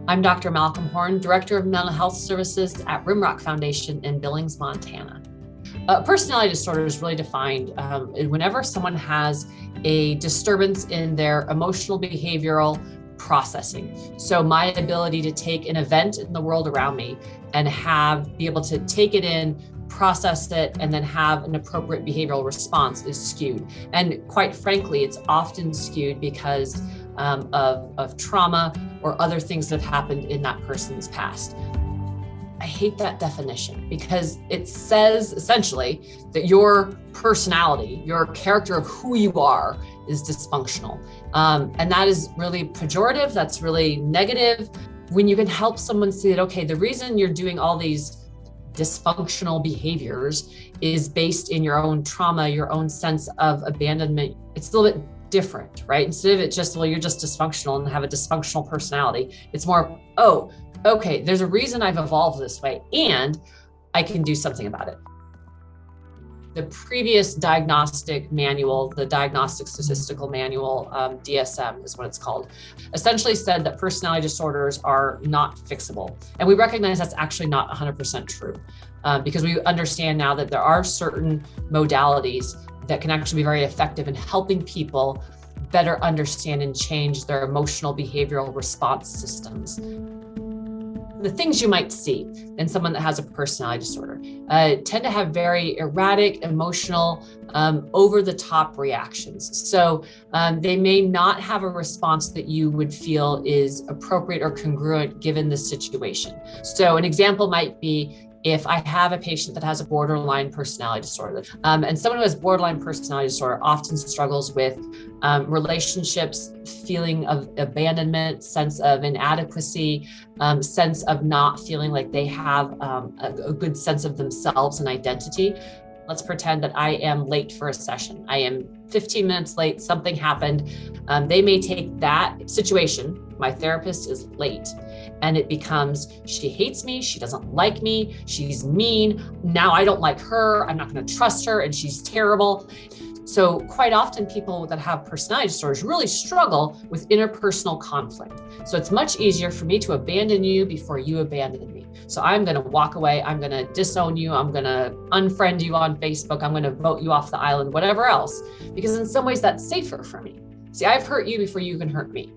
I'm Dr. Malcolm Horn, Director of Mental Health Services at Rimrock Foundation in Billings, Montana. Personality disorder is really defined whenever someone has a disturbance in their emotional behavioral processing. So my ability to take an event in the world around me and be able to take it in, process it, and then have an appropriate behavioral response is skewed. And quite frankly, it's often skewed because of trauma or other things that have happened in that person's past. I hate that definition because it says essentially that your personality, your character of who you are is dysfunctional. And that is really pejorative. That's really negative. When you can help someone see that, okay, the reason you're doing all these dysfunctional behaviors is based in your own trauma, your own sense of abandonment. It's a little bit different, right? Instead of it just, well, you're just dysfunctional and have a dysfunctional personality. It's more, oh, okay, there's a reason I've evolved this way and I can do something about it. The previous diagnostic manual, the Diagnostic Statistical Manual, DSM is what it's called, essentially said that personality disorders are not fixable. And we recognize that's actually not 100% true because we understand now that there are certain modalities that can actually be very effective in helping people better understand and change their emotional behavioral response systems. The things you might see in someone that has a personality disorder tend to have very erratic, emotional, over-the-top reactions. So they may not have a response that you would feel is appropriate or congruent given the situation. So an example might be if I have a patient that has a borderline personality disorder, and someone who has borderline personality disorder often struggles with relationships, feeling of abandonment, sense of inadequacy, sense of not feeling like they have a good sense of themselves and identity. Let's pretend that I am late for a session. I am 15 minutes late, something happened. They may take that situation, my therapist is late, and it becomes, she hates me, she doesn't like me, she's mean, now I don't like her, I'm not gonna trust her, and she's terrible. So quite often people that have personality disorders really struggle with interpersonal conflict. So it's much easier for me to abandon you before you abandon me. So I'm gonna walk away, I'm gonna disown you, I'm gonna unfriend you on Facebook, I'm gonna vote you off the island, whatever else, because in some ways that's safer for me. See, I've hurt you before you can hurt me.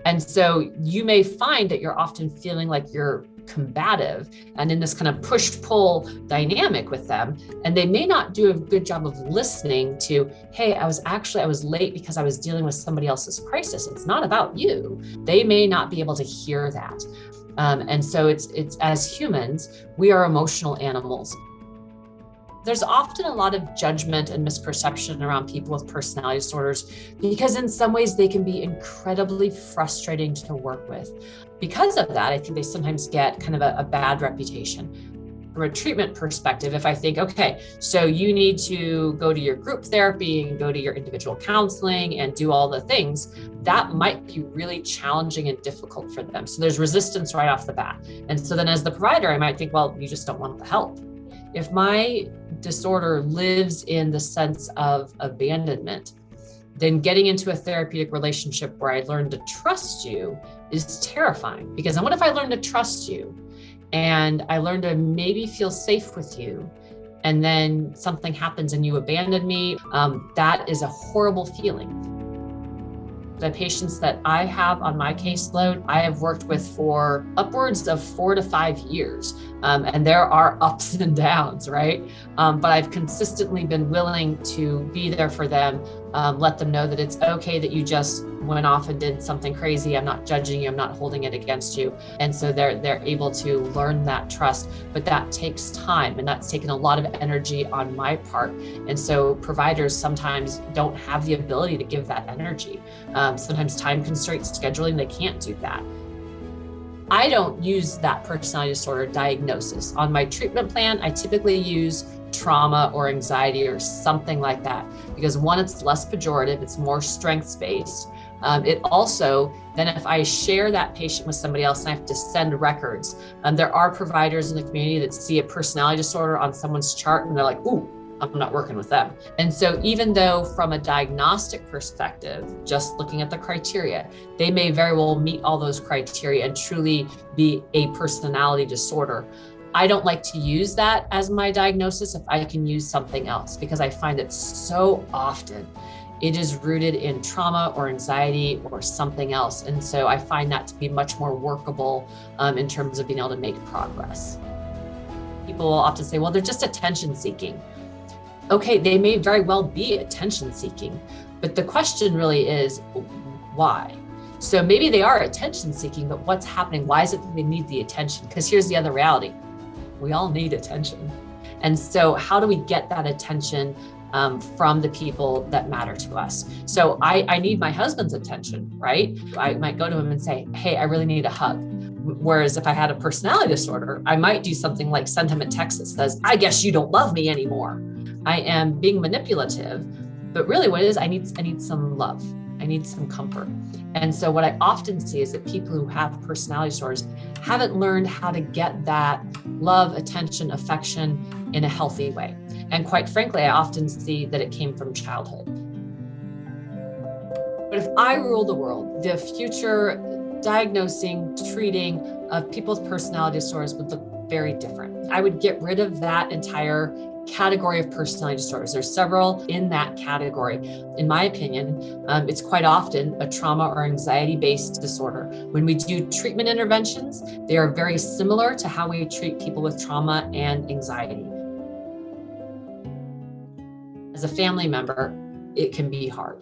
And so you may find that you're often feeling like you're combative and in this kind of push-pull dynamic with them. And they may not do a good job of listening to, hey, I was late because I was dealing with somebody else's crisis. It's not about you. They may not be able to hear that. And so it's as humans, we are emotional animals. There's often a lot of judgment and misperception around people with personality disorders because in some ways they can be incredibly frustrating to work with. Because of that, I think they sometimes get kind of a bad reputation. From a treatment perspective, if I think, okay, so you need to go to your group therapy and go to your individual counseling and do all the things, that might be really challenging and difficult for them. So there's resistance right off the bat. And so then as the provider, I might think, well, you just don't want the help. If my disorder lives in the sense of abandonment, then getting into a therapeutic relationship where I learn to trust you is terrifying. Because then what if I learn to trust you and I learn to maybe feel safe with you and then something happens and you abandon me? That is a horrible feeling. The patients that I have on my caseload, I have worked with for upwards of 4 to 5 years. And there are ups and downs, right? But I've consistently been willing to be there for them, let them know that it's okay that you just went off and did something crazy. I'm not judging you, I'm not holding it against you. And so they're able to learn that trust, but that takes time and that's taken a lot of energy on my part. And so providers sometimes don't have the ability to give that energy. Sometimes time constraints, scheduling, they can't do that. I don't use that personality disorder diagnosis. On my treatment plan, I typically use trauma or anxiety or something like that, because one, it's less pejorative, it's more strengths-based. It also, then if I share that patient with somebody else and I have to send records, there are providers in the community that see a personality disorder on someone's chart and they're like, ooh, I'm not working with them. And so even though from a diagnostic perspective, just looking at the criteria, they may very well meet all those criteria and truly be a personality disorder, I don't like to use that as my diagnosis if I can use something else, because I find that so often it is rooted in trauma or anxiety or something else. And so I find that to be much more workable in terms of being able to make progress. People will often say, well, they're just attention seeking. Okay, they may very well be attention seeking, but the question really is why? So maybe they are attention seeking, but what's happening? Why is it that they need the attention? Because here's the other reality. We all need attention. And so how do we get that attention from the people that matter to us? So I need my husband's attention, right? I might go to him and say, hey, I really need a hug. Whereas if I had a personality disorder, I might do something like send him a text that says, I guess you don't love me anymore. I am being manipulative, but really what it is, I need some love. I need some comfort. And so what I often see is that people who have personality disorders haven't learned how to get that love, attention, affection in a healthy way. And quite frankly, I often see that it came from childhood. But if I rule the world, the future diagnosing, treating of people with personality disorders would look very different. I would get rid of that entire category of personality disorders. There's several in that category. In my opinion, it's quite often a trauma or anxiety-based disorder. When we do treatment interventions, they are very similar to how we treat people with trauma and anxiety. As a family member, it can be hard.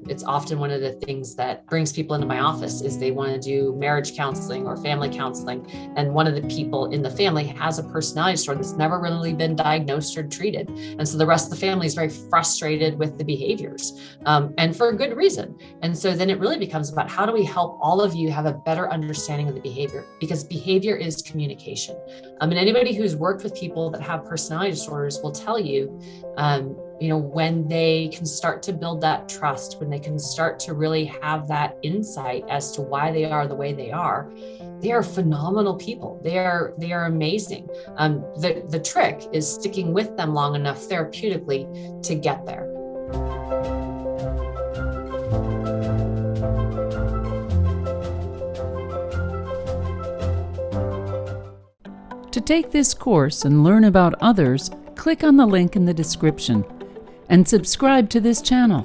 It's often one of the things that brings people into my office is they want to do marriage counseling or family counseling. And one of the people in the family has a personality disorder that's never really been diagnosed or treated. And so the rest of the family is very frustrated with the behaviors, and for a good reason. And so then it really becomes about how do we help all of you have a better understanding of the behavior, because behavior is communication. And anybody who's worked with people that have personality disorders will tell you, when they can start to build that trust, when they can start to really have that insight as to why they are the way they are phenomenal people. They are amazing. The trick is sticking with them long enough therapeutically to get there. To take this course and learn about others, click on the link in the description and subscribe to this channel.